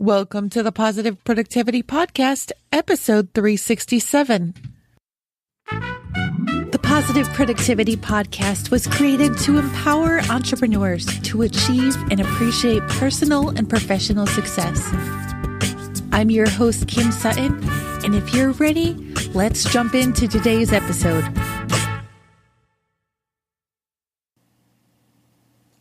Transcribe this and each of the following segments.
Welcome to the Positive Productivity Podcast, episode 367. The Positive Productivity Podcast was created to empower entrepreneurs to achieve and appreciate personal and professional success. I'm your host, Kim Sutton, and if you're ready, let's jump into today's episode.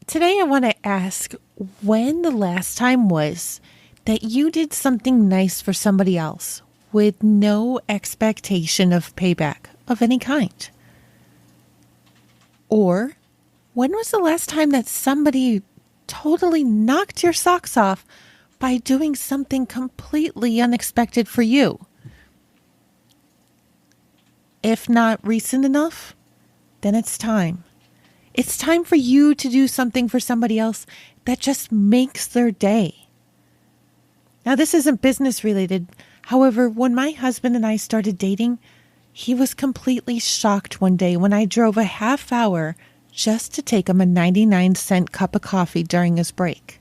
Today, I want to ask when the last time was that you did something nice for somebody else with no expectation of payback of any kind. Or when was the last time that somebody totally knocked your socks off by doing something completely unexpected for you? If not recent enough, then it's time. It's time for you to do something for somebody else that just makes their day. Now, this isn't business related. However, when my husband and I started dating, he was completely shocked one day when I drove a half hour just to take him a 99-cent cup of coffee during his break.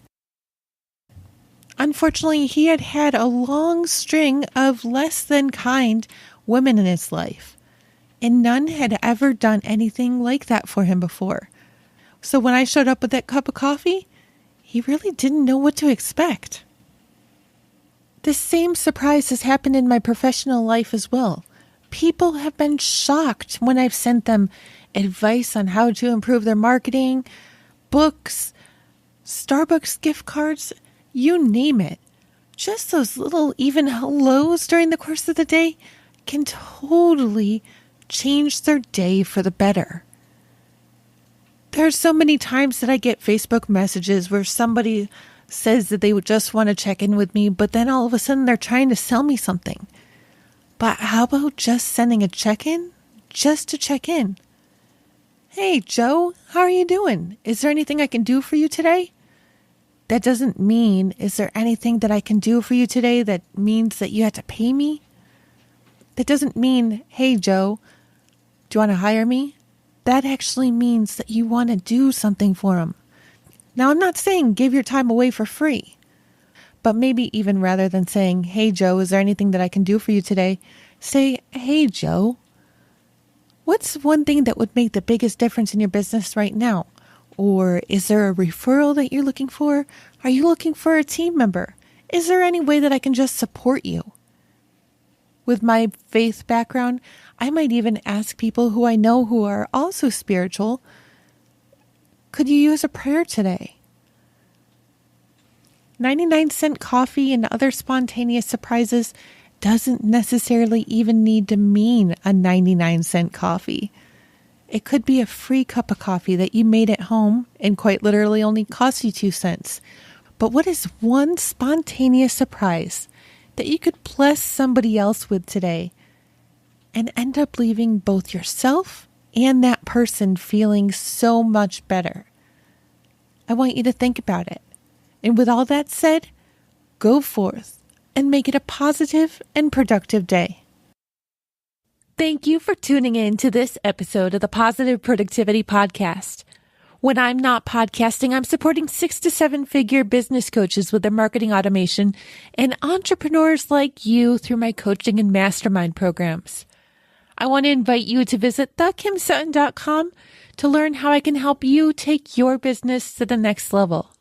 Unfortunately, he had had a long string of less than kind women in his life, and none had ever done anything like that for him before. So when I showed up with that cup of coffee, he really didn't know what to expect. The same surprise has happened in my professional life as well. People have been shocked when I've sent them advice on how to improve their marketing, books, Starbucks gift cards, you name it. Just those little even hellos during the course of the day can totally change their day for the better. There are so many times that I get Facebook messages where somebody says that they would just want to check in with me, but then all of a sudden they're trying to sell me something. But how about just sending a check-in? Just to check in. Hey, Joe, how are you doing? Is there anything I can do for you today? That doesn't mean, is there anything that I can do for you today that means that you have to pay me? That doesn't mean, hey, Joe, do you want to hire me? That actually means that you want to do something for them. Now, I'm not saying give your time away for free, but maybe even rather than saying, hey, Joe, is there anything that I can do for you today? Say, hey, Joe, what's one thing that would make the biggest difference in your business right now? Or is there a referral that you're looking for? Are you looking for a team member? Is there any way that I can just support you? With my faith background, I might even ask people who I know who are also spiritual, could you use a prayer today? 99-cent coffee and other spontaneous surprises doesn't necessarily even need to mean a 99-cent coffee. It could be a free cup of coffee that you made at home and quite literally only cost you 2 cents. But what is one spontaneous surprise that you could bless somebody else with today and end up leaving both yourself and that person feeling so much better? I want you to think about it. And with all that said, go forth and make it a positive and productive day. Thank you for tuning in to this episode of the Positive Productivity Podcast. When I'm not podcasting, I'm supporting 6 to 7 figure business coaches with their marketing automation and entrepreneurs like you through my coaching and mastermind programs. I want to invite you to visit thekimsutton.com to learn how I can help you take your business to the next level.